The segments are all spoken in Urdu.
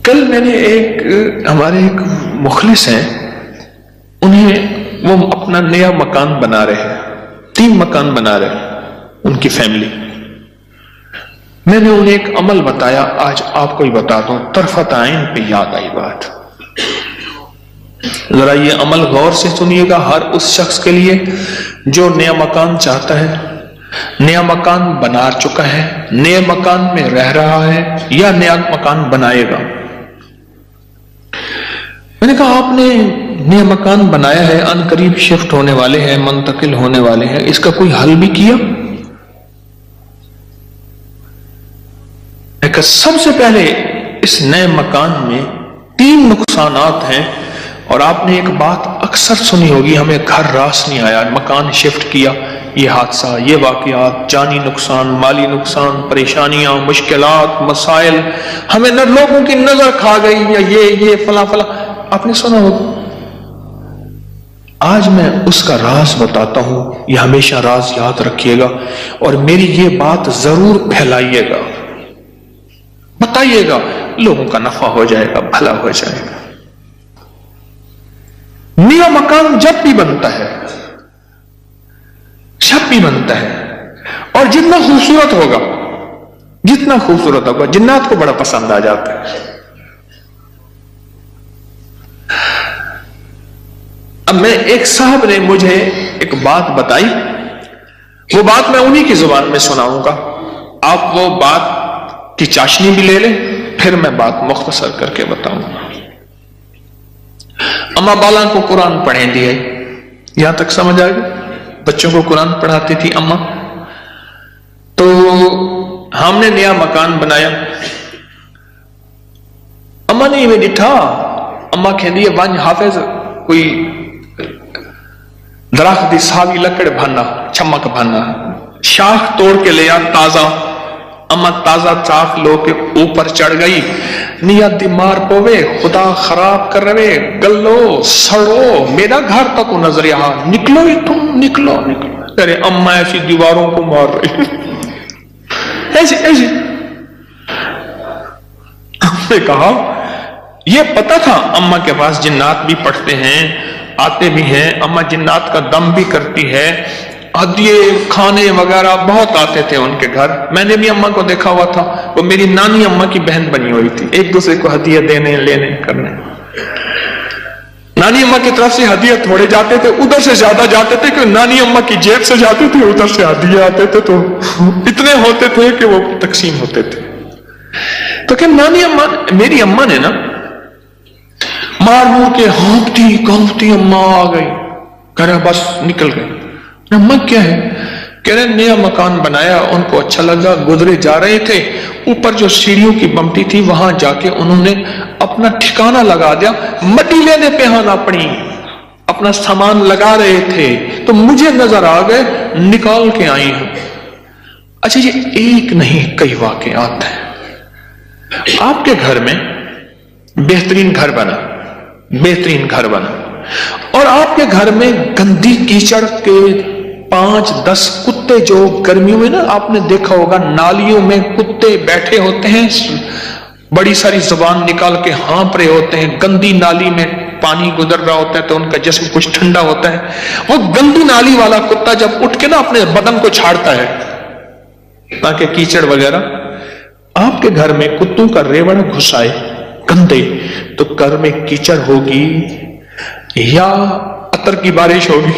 کل میں نے ہمارے ایک مخلص ہیں، وہ اپنا نیا مکان بنا رہے ہیں، 3 مکان بنا رہے ہیں ان کی فیملی. میں نے انہیں ایک عمل بتایا، آج آپ کو ہی بتا دوں، طرفت عین پہ یاد آئی بات. ذرا یہ عمل غور سے سنیے گا، ہر اس شخص کے لیے جو نیا مکان چاہتا ہے، نیا مکان بنا چکا ہے، نئے مکان میں رہ رہا ہے یا نیا مکان بنائے گا. میں نے کہا آپ نے نیا مکان بنایا ہے، ان قریب شفٹ ہونے والے ہیں، منتقل ہونے والے ہیں، اس کا کوئی حل بھی کیا؟ کہ سب سے پہلے اس نئے مکان میں 3 نقصانات ہیں، اور آپ نے ایک بات اکثر سنی ہوگی، ہمیں گھر راس نہیں آیا، مکان شفٹ کیا، یہ حادثہ، یہ واقعات، جانی نقصان، مالی نقصان، پریشانیاں، مشکلات، مسائل، ہمیں نہ لوگوں کی نظر کھا گئی، یا یہ فلاں فلاں، آپ نے سنا ہوگا. آج میں اس کا راز بتاتا ہوں، یہ ہمیشہ راز یاد رکھیے گا، اور میری یہ بات ضرور پھیلائیے گا، بتائیے گا، لوگوں کا نفع ہو جائے گا، بھلا ہو جائے گا. نیا مکان جب بھی بنتا ہے، اور جتنا خوبصورت ہوگا، جنات کو بڑا پسند آ جاتا ہے. اب میں ایک صاحب نے مجھے ایک بات بتائی، وہ بات میں انہی کی زبان میں سناؤں گا، آپ وہ بات کی چاشنی بھی لے لیں، پھر میں بات مختصر کر کے بتاؤں گا. اما بالا کو قرآن پڑھیں دیا، یہاں تک سمجھ آئے گا؟ بچوں کو قرآن پڑھاتی تھی اما. تو ہم نے نیا مکان بنایا، اما نے میں ڈٹھا، اما کہندی ہے ونج حافظ کوئی درخت دی ساوی لکڑ بھانا، چمک بھانا، شاخ توڑ کے لیا تازہ. اما تازہ چاخ لو کے اوپر چڑھ گئی، نیت دی مار پوے، خدا خراب کر رہے، گلو سڑو، میرا گھر تک نظر یہاں، نکلو ہی تم، نکلو. ارے اما ایسی دیواروں کو مار رہی، ایسی. ہم نے کہا یہ پتا تھا اما کے پاس جنات بھی پڑھتے ہیں، آتے بھی ہیں، اما جنات کا دم بھی کرتی ہے، ہدیے کھانے وغیرہ بہت آتے تھے ان کے گھر. میں نے بھی اما کو دیکھا ہوا تھا، وہ میری نانی اما کی بہن بنی ہوئی تھی، ایک دوسرے کو ہدیے دینے لینے کرنے. نانی اما کی طرف سے ہدیے تھوڑے جاتے تھے، ادھر سے زیادہ جاتے تھے کہ نانی اما کی جیب سے جاتے تھے، ادھر سے ہدیے آتے تھے، تو اتنے ہوتے تھے کہ وہ تقسیم ہوتے تھے. تو کہ نانی اما، میری اما نے نا مار مور کے ہانپتی کانپتی اما آ گئی، کہہ رہا بس نکل گئی. اما کیا ہے؟ کہہ رہے نیا مکان بنایا، ان کو اچھا لگا، گزرے جا رہے تھے، اوپر جو سیڑھیوں کی بمٹی تھی وہاں جا کے انہوں نے اپنا ٹھکانہ لگا دیا، مٹی لینے پہ ہاں اپنی اپنا سامان لگا رہے تھے، تو مجھے نظر آ گئے، نکال کے آئی ہوں. اچھا یہ ایک نہیں کئی واقعات ہیں. آپ کے گھر میں بہترین گھر بنا، اور آپ کے گھر میں گندی کیچڑ کے 5-10 کتے، جو گرمیوں میں نا آپ نے دیکھا ہوگا نالیوں میں کتے بیٹھے ہوتے ہیں، بڑی ساری زبان نکال کے ہانپ رہے ہوتے ہیں، گندی نالی میں پانی گزر رہا ہوتا ہے تو ان کا جسم کچھ ٹھنڈا ہوتا ہے. وہ گندی نالی والا کتا جب اٹھ کے نا اپنے بدن کو چھاڑتا ہے تاکہ کیچڑ وغیرہ، آپ کے گھر میں کتوں کا ریوڑ گھسائے گندے، تو گھر میں کیچڑ ہوگی یا عطر کی بارش ہوگی،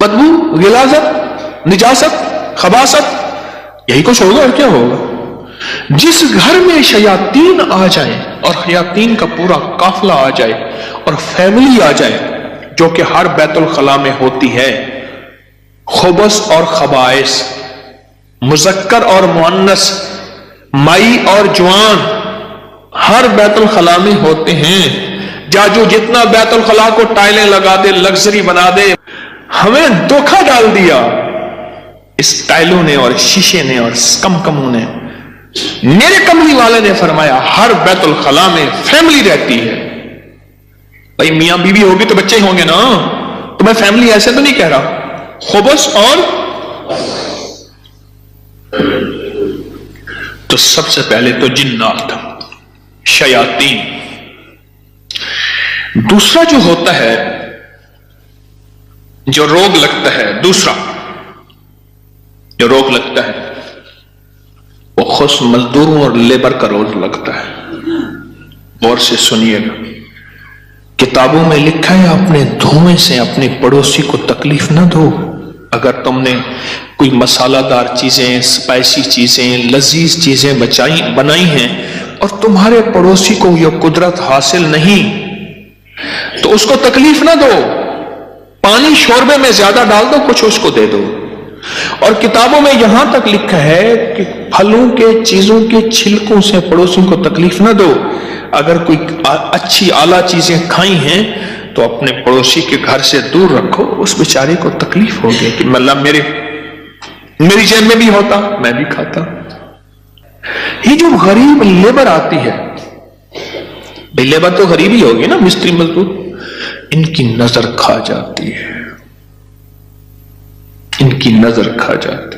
بدبو، غلاظت، نجاست، خباثت، یہی کچھ ہوگا اور کیا ہوگا. جس گھر میں شیاطین آ جائیں اور شیاطین کا پورا قافلہ آ جائے اور فیملی آ جائے، جو کہ ہر بیت الخلاء میں ہوتی ہے، خبث اور خبائث، مذکر اور مؤنث، مائی اور جوان، ہر بیت الخلاء میں ہوتے ہیں. جو جتنا بیت الخلاء کو ٹائلیں لگا دے، لگژری بنا دے، ہمیں دھوکہ ڈال دیا اس ٹائلوں نے اور شیشے نے اور کموں نے. میرے کملی والے نے فرمایا ہر بیت الخلاء میں فیملی رہتی ہے. بھائی میاں بیوی ہوگی تو بچے ہی ہوں گے نا، تو میں فیملی ایسے تو نہیں کہہ رہا. خبث اور تو سب سے پہلے تو جنات، شیاطین. دوسرا جو ہوتا ہے جو روگ لگتا ہے، دوسرا جو روگ لگتا ہے وہ خصوص مزدوروں اور لیبر کا روگ لگتا ہے. غور سے سنیے گا، کتابوں میں لکھا ہے اپنے دھوئیں سے اپنے پڑوسی کو تکلیف نہ دو. اگر تم نے کوئی مسالہ دار چیزیں، اسپائسی چیزیں، لذیذ چیزیں بنائی ہیں اور تمہارے پڑوسی کو یہ قدرت حاصل نہیں تو اس کو تکلیف نہ دو. پانی شوربے میں زیادہ ڈال دو، کچھ اس کو دے دو. اور کتابوں میں یہاں تک لکھا ہے کہ پھلوں کے چیزوں کے چھلکوں سے پڑوسیوں کو تکلیف نہ دو. اگر کوئی اچھی اعلیٰ چیزیں کھائی ہیں تو اپنے پڑوسی کے گھر سے دور رکھو. اس بیچارے کو تکلیف ہوگی کہ اللہ میری جیب میں بھی ہوتا میں بھی کھاتا. یہ جو غریب لیبر آتی ہے، لیبر تو غریب ہی ہوگی نا، مستری مزدور، ان کی نظر کھا جاتی ہے، ان کی نظر کھا جاتی.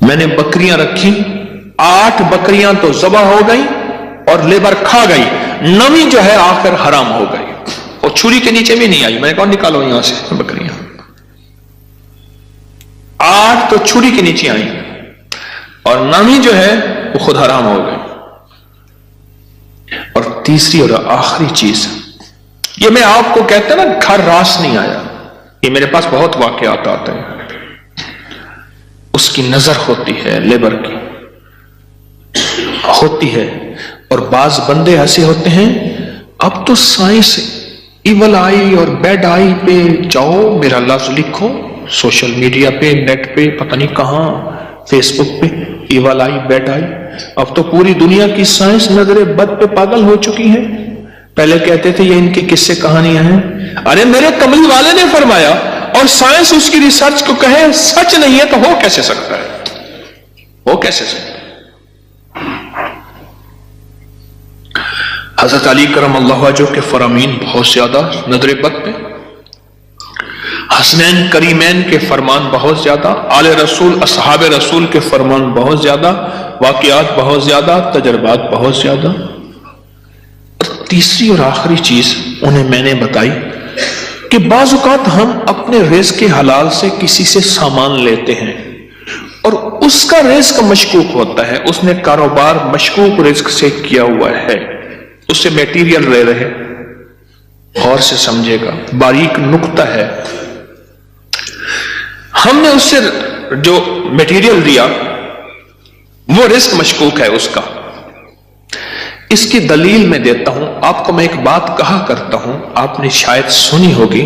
میں نے بکریاں رکھی، 8 بکریاں تو ذبح ہو گئی اور لیبر کھا گئی، 9ویں جو ہے آخر حرام ہو گئی اور چھری کے نیچے بھی نہیں آئی. میں نے کہا نکالو یہاں سے بکریاں. 8 تو چھری کے نیچے آئی اور 9ویں جو ہے وہ خود حرام ہو گئی. اور تیسری اور آخری چیز، یہ میں آپ کو کہتا نا گھر راس نہیں آیا، یہ میرے پاس بہت واقعات آتے ہیں. اس کی نظر ہوتی ہے، لیبر کی ہوتی ہے. اور بعض بندے ایسے ہوتے ہیں، اب تو سائنس ایول آئی اور بیڈ آئی پہ جاؤ، میرا لفظ لکھو سوشل میڈیا پہ، نیٹ پہ، پتہ نہیں کہاں، فیس بک پہ، ایول آئی بیڈ آئی. اب تو پوری دنیا کی سائنس نظر بد پہ پاگل ہو چکی ہے. پہلے کہتے تھے یہ ان کی قصے کہانیاں ہیں. ارے میرے کملی والے نے فرمایا اور سائنس اس کی ریسرچ کو کہے سچ نہیں ہے تو ہو کیسے سکتا ہے؟ ہو کیسے سکتا ہے؟ حضرت علی کرم اللہ وجہہ کے فرامین بہت زیادہ نظر بد پہ، حسنین کریمین کے فرمان بہت زیادہ، آل رسول اصحاب رسول کے فرمان بہت زیادہ، واقعات بہت زیادہ، تجربات بہت زیادہ. اور تیسری اور آخری چیز انہیں میں نے بتائی کہ بعض اوقات ہم اپنے رزق حلال سے کسی سے سامان لیتے ہیں اور اس کا رزق مشکوک ہوتا ہے، اس نے کاروبار مشکوک رزق سے کیا ہوا ہے، اس سے میٹیریل لے رہے. غور سے سمجھے گا، باریک نقطہ ہے. ہم نے اس سے جو میٹیریل دیا وہ رزق مشکوک ہے اس کا. اس کی دلیل میں دیتا ہوں آپ کو. میں ایک بات کہا کرتا ہوں، آپ نے شاید سنی ہوگی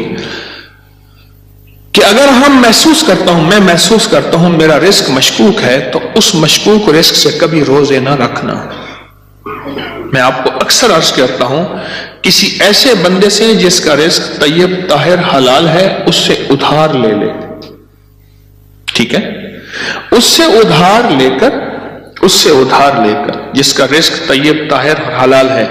کہ اگر میں محسوس کرتا ہوں میرا رزق مشکوک ہے تو اس مشکوک رزق سے کبھی روزے نہ رکھنا. میں آپ کو اکثر عرض کرتا ہوں کسی ایسے بندے سے جس کا رزق طیب طاہر حلال ہے اس سے ادھار لے لے. ٹھیک ہے، اس سے ادھار لے کر جس کا رزق طیب طاہر حلال ہے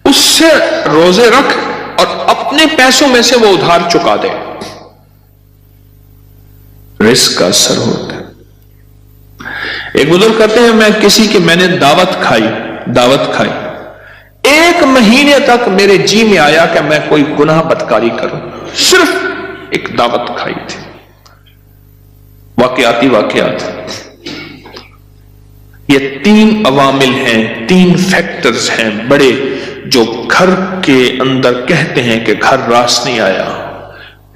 اس سے روزے رکھ اور اپنے پیسوں میں سے وہ ادھار چکا دے. رزق کا اثر ہوتا ہے. ایک بزرگ کہتے ہیں میں نے دعوت کھائی 1 مہینے تک میرے جی میں آیا کہ میں کوئی گناہ بدکاری کروں، صرف ایک دعوت کھائی تھی. واقعات یہ 3 عوامل ہیں، 3 فیکٹرز ہیں بڑے جو گھر کے اندر کہتے ہیں کہ گھر راس نہیں آیا.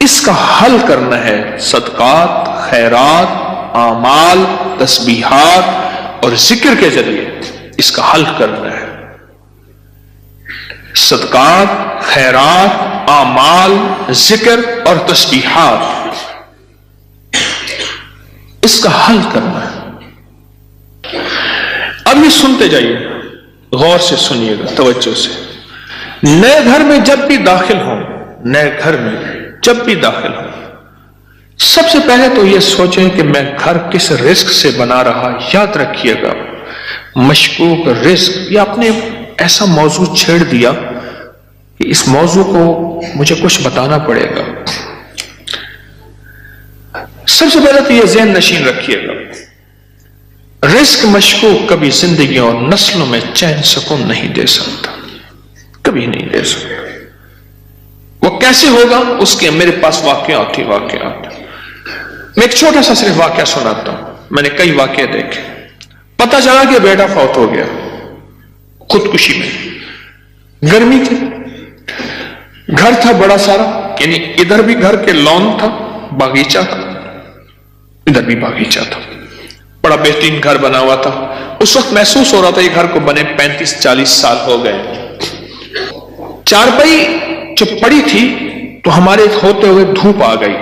اس کا حل کرنا ہے صدقات، خیرات، اعمال، تسبیحات اور ذکر کے ذریعے. اس کا حل کرنا ہے صدقات، خیرات، اعمال، ذکر اور تسبیحات. اس کا حل کرنا ہے. اب یہ سنتے جائیے، غور سے سنیے گا، توجہ سے. نئے گھر میں جب بھی داخل ہوں سب سے پہلے تو یہ سوچیں کہ میں گھر کس رزق سے بنا رہا. یاد رکھیے گا مشکوک رزق، یا اپنے ایسا موضوع چھیڑ دیا کہ اس موضوع کو مجھے کچھ بتانا پڑے گا. سب سے پہلے تو یہ ذہن نشین رکھیے گا، رزق مشکوک کبھی زندگی اور نسلوں میں چین سکون نہیں دے سکتا، کبھی نہیں دے سکتا۔ وہ کیسے ہوگا؟ اس کے میرے پاس واقعات ہی واقعات۔ میں ایک چھوٹا سا صرف واقعہ سناتا ہوں، میں نے کئی واقعے دیکھے۔ پتہ چلا کہ بیٹا فوت ہو گیا خودکشی میں، گرمی تھی، گھر تھا بڑا سارا، یعنی ادھر بھی گھر کے لان تھا، باغیچہ تھا، ادھر بھی باغیچہ تھا، بڑا بہترین گھر بنا ہوا تھا۔ اس وقت محسوس ہو رہا تھا یہ گھر کو بنے 35-40 سال ہو گئے۔ چارپائی جب پڑی تھی تو ہمارے ہوتے ہوئے دھوپ آ گئی،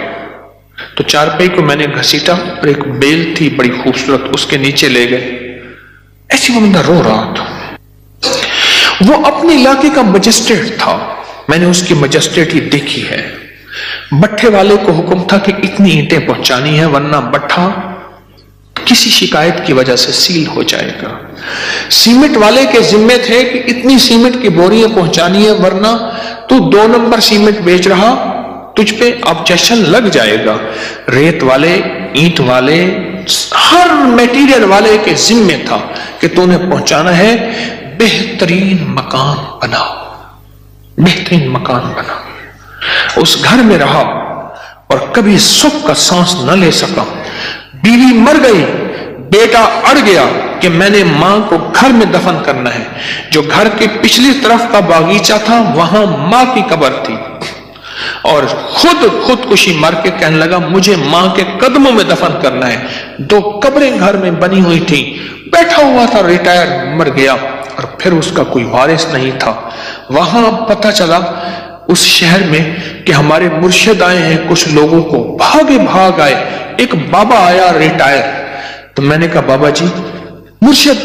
تو چارپائی کو میں نے گھسیٹا اور ایک بیل تھی بڑی خوبصورت، اس کے نیچے لے گئے۔ ایسی وہ بندہ رو رہا تھا، وہ اپنے علاقے کا مجسٹریٹ تھا، میں نے اس کی مجسٹریٹی دیکھی ہے۔ بٹھے والے کو حکم تھا کہ اتنی اینٹیں پہنچانی ہے ورنہ بٹھا کسی شکایت کی وجہ سے سیل ہو جائے گا۔ سیمنٹ والے کے ذمے تھے کہ اتنی سیمنٹ کی بوریاں پہنچانی ہے ورنہ تو 2 نمبر سیمنٹ بیچ رہا، تجھ پہ آبجیکشن لگ جائے گا۔ ریت والے، اینٹ والے، ہر میٹیریل والے کے ذمے تھا کہ تو نے پہنچانا ہے۔ بہترین مکان بنا، بہترین مکان بنا۔ اس گھر میں رہا اور کبھی سکھ کا سانس نہ لے سکا۔ بیوی مر گئی، بیٹا اڑ گیا کہ میں نے ماں کو گھر میں دفن کرنا ہے۔ جو گھر کے پچھلی طرف کا باغیچہ تھا وہاں ماں کی قبر تھی، اور خودکشی مر کے کہنے لگا مجھے ماں کے قدموں میں دفن کرنا ہے۔ 2 قبریں گھر میں بنی ہوئی تھی، بیٹھا ہوا تھا، ریٹائر، مر گیا اور پھر اس کا کوئی وارث نہیں تھا۔ وہاں پتہ چلا اس شہر میں کہ ہمارے مرشد آئے ہیں، کچھ لوگوں کو بھاگ آئے۔ ایک بابا آیا ریٹائر، تو میں نے کہا بابا جی مرشد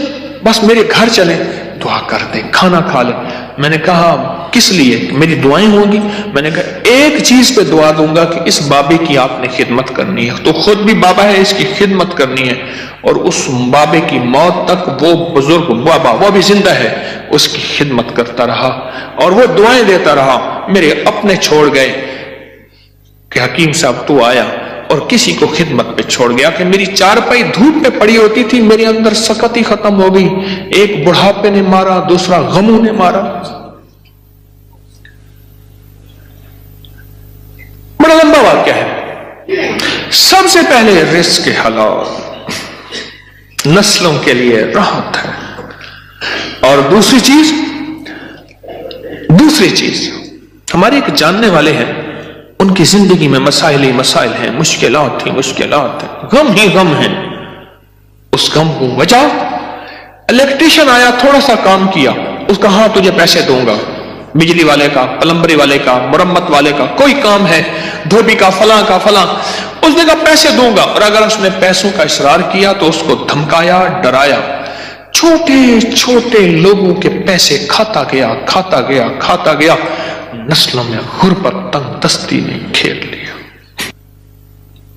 بس میرے گھر چلیں، دعا کر دیں، کھانا کھا لیں۔ میں نے کہا کس لیے؟ میری دعائیں ہوں گی؟ میں نے کہا ایک چیز پہ دعا دوں گا کہ اس بابے کی آپ نے خدمت کرنی ہے۔ تو خود بھی بابا ہے، اس کی خدمت کرنی ہے، اور اس بابے کی موت تک وہ بزرگ بابا، وہ بھی زندہ ہے، اس کی خدمت کرتا رہا اور وہ دعائیں دیتا رہا۔ میرے اپنے چھوڑ گئے کہ حکیم صاحب تو آیا، اور کسی کو خدمت پہ چھوڑ گیا کہ میری چارپائی دھوپ پہ پڑی ہوتی تھی، میرے اندر سکت ہی ختم ہو گئی۔ ایک بڑھاپے نے مارا، دوسرا غموں نے مارا۔ بڑا لمبا واقعہ ہے۔ سب سے پہلے رزق کے حلال نسلوں کے لیے راحت ہے، اور دوسری چیز ہمارے ایک جاننے والے ہیں، ان کی زندگی میں مسائل ہی مسائل ہیں، مشکلات ہیں، غم ہی غم ہیں۔ اس غم کو وجہ الیکٹریشن آیا، تھوڑا سا کام کیا، اس کا ہاں تجھے پیسے دوں گا، بجلی والے کا، پلمبری والے کا، مرمت والے کا، کوئی کام ہے، دھوبی کا، فلاں کا فلاں، اس نے کہا پیسے دوں گا، اور اگر اس نے پیسوں کا اصرار کیا تو اس کو دھمکایا، ڈرایا۔ چھوٹے چھوٹے لوگوں کے پیسے کھاتا گیا، نسلوں میں غربت، تنگ دستی نے گھیر لیا۔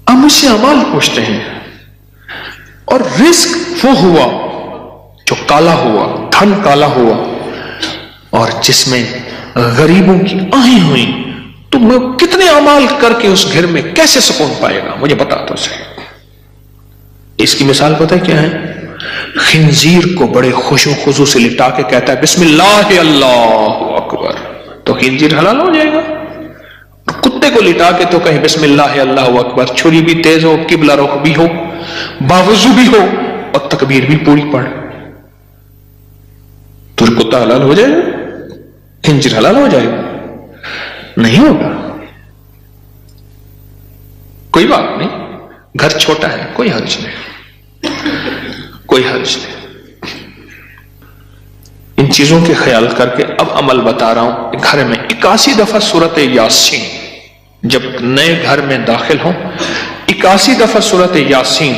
اب مجھ سے اعمال پوچھتے ہیں، اور رزق وہ ہوا جو کالا ہوا، دھن کالا ہوا، اور جس میں غریبوں کی آہیں ہوئی، تو میں کتنے اعمال کر کے اس گھر میں کیسے سکون پائے گا؟ مجھے بتا تو صحیح۔ اس کی مثال پتہ ہے کیا ہے؟ خنزیر کو بڑے خوش و خضوع سے لٹا کے کہتا ہے بسم اللہ اللہ اکبر، تو خنزیر حلال ہو جائے گا۔ کتے کو لٹا کے تو کہیں بسم اللہ اللہ اکبر، چھری بھی تیز ہو، قبلہ رخ بھی ہو، باوضو بھی ہو، اور تکبیر بھی پوری پڑھ، تو کتا حلال ہو جائے گا؟ خنزیر حلال ہو جائے گا؟ نہیں ہوگا۔ کوئی بات نہیں، گھر چھوٹا ہے، کوئی حرج نہیں۔ ان چیزوں کے خیال کر کے اب عمل بتا رہا ہوں۔ گھر میں 81 دفعہ سورت یاسین، جب نئے گھر میں داخل ہوں 81 دفعہ سورت یاسین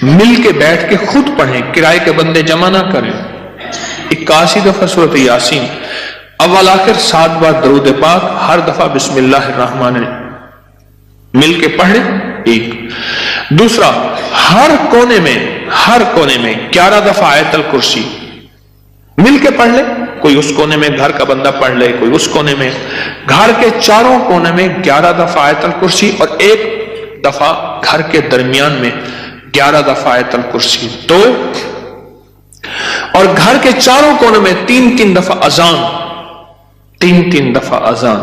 مل کے بیٹھ کے خود پڑھیں، کرائے کے بندے جمع نہ کریں۔ 81 دفعہ سورت یاسین، اول آخر 7 بار درود پاک، ہر دفعہ بسم اللہ الرحمن الرحیم مل کے پڑھ لیں۔ ایک دوسرا، ہر کونے میں 11 دفعہ آیت الکرسی مل کے پڑھ لے۔ کوئی اس کونے میں گھر کا بندہ پڑھ لے، کوئی اس کونے میں، گھر کے چاروں کونے میں 11 دفعہ آیت الکرسی، اور ایک دفعہ گھر کے درمیان میں 11 دفعہ آیت الکرسی 2، اور گھر کے چاروں کونوں میں 3 دفعہ اذان، 3 دفعہ اذان۔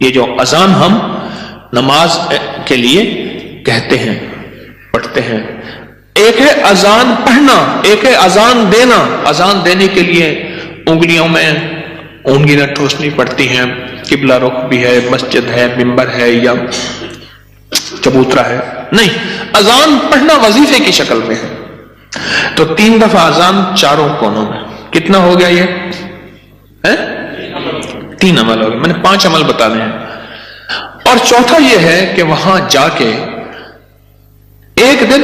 یہ جو اذان ہم نماز کے لیے کہتے ہیں، پڑھتے ہیں، ایک ہے اذان پڑھنا، ایک ہے اذان دینا۔ اذان دینے کے لیے انگلیوں میں اونگلیاں ٹھوسنی پڑتی ہیں، قبلہ رخ بھی ہے، مسجد ہے، منبر ہے یا چبوترا ہے، نہیں، اذان پڑھنا وظیفے کی شکل میں ہے۔ تو 3 دفعہ اذان چاروں کونوں میں، کتنا ہو گیا یہ؟ 3 عمل ہو گئے، میں نے 5 عمل بتانے ہیں۔ اور چوتھا یہ ہے کہ وہاں جا کے 1 دن،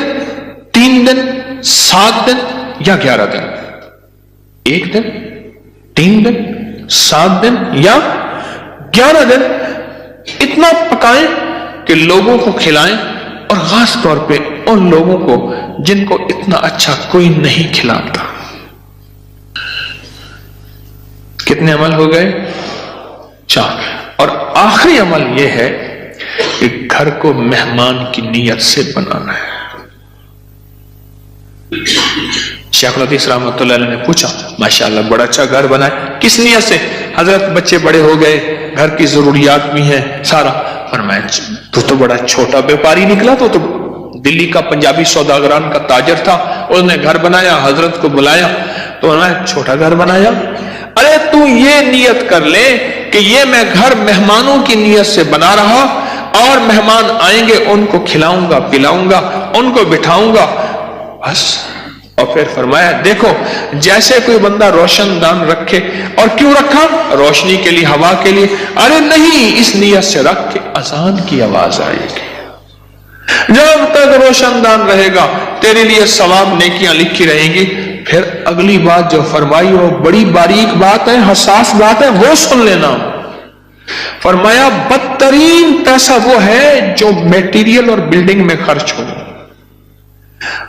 3 دن، 7 دن یا 11 دن، 1 دن، 3 دن، 7 دن یا 11 دن اتنا پکائیں کہ لوگوں کو کھلائیں، اور خاص طور پہ ان لوگوں کو جن کو اتنا اچھا کوئی نہیں کھلاتا۔ کتنے عمل ہو گئے؟ 4۔ اور آخری عمل یہ ہے کہ گھر کو مہمان کی نیت سے بنانا ہے۔ شیخ الحدیث رحمۃ اللہ علیہ نے پوچھا، ماشاءاللہ بڑا اچھا گھر بنا ہے، کس نیت سے؟ حضرت بچے بڑے ہو گئے، گھر کی ضروریات بھی ہیں سارا۔ فرمایا تو بڑا چھوٹا بیپاری نکلا، تو دلی کا پنجابی سوداگران کا تاجر تھا، اس نے گھر بنایا، حضرت کو بلایا تو انہوں نے چھوٹا گھر بنایا۔ ارے تو یہ نیت کر لے کہ یہ میں گھر مہمانوں کی نیت سے بنا رہا، اور مہمان آئیں گے ان کو کھلاؤں گا، پلاؤں گا، ان کو بٹھاؤں گا، بس۔ اور پھر فرمایا دیکھو جیسے کوئی بندہ روشن دان رکھے، اور کیوں رکھا؟ روشنی کے لیے، ہوا کے لیے؟ ارے نہیں، اس نیت سے رکھ کے اذان کی آواز آئے گی۔ جب تک روشن دان رہے گا تیرے لیے ثواب نیکیاں لکھی رہیں گی۔ پھر اگلی بات جو فرمائی وہ بڑی باریک بات ہے، حساس بات ہے، وہ سن لینا۔ فرمایا بدترین پیسہ وہ ہے جو میٹیریل اور بلڈنگ میں خرچ ہو۔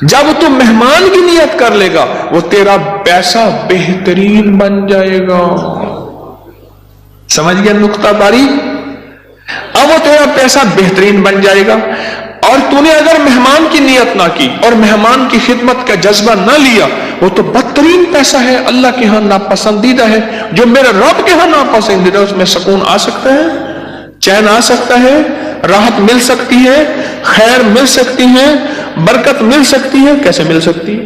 جب تو مہمان کی نیت کر لے گا وہ تیرا پیسہ بہترین بن جائے گا۔ سمجھ گیا نقطہ باری؟ اب وہ تیرا پیسہ بہترین بن جائے گا، اور تو نے اگر مہمان کی نیت نہ کی اور مہمان کی خدمت کا جذبہ نہ لیا، وہ تو بدترین پیسہ ہے، اللہ کے ہاں ناپسندیدہ ہے۔ جو میرے رب کے ہاں ناپسندیدہ ہے، اس میں سکون آ سکتا ہے، چین آ سکتا ہے، راحت مل سکتی ہے، خیر مل سکتی ہے، برکت مل سکتی ہے۔ کیسے مل سکتی ہے؟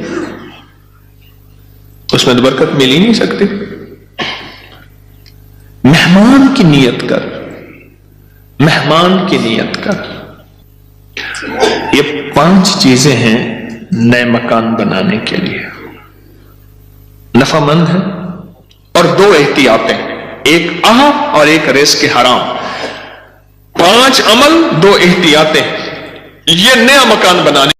اس میں تو برکت مل ہی نہیں سکتی۔ مہمان کی نیت کر، مہمان کی نیت کر۔ یہ 5 چیزیں ہیں نئے مکان بنانے کے لیے، نفع مند ہے، اور 2 احتیاطیں، ایک اور ایک رزق حرام۔ 5 عمل، 2 احتیاطیں، یہ نیا مکان بنانے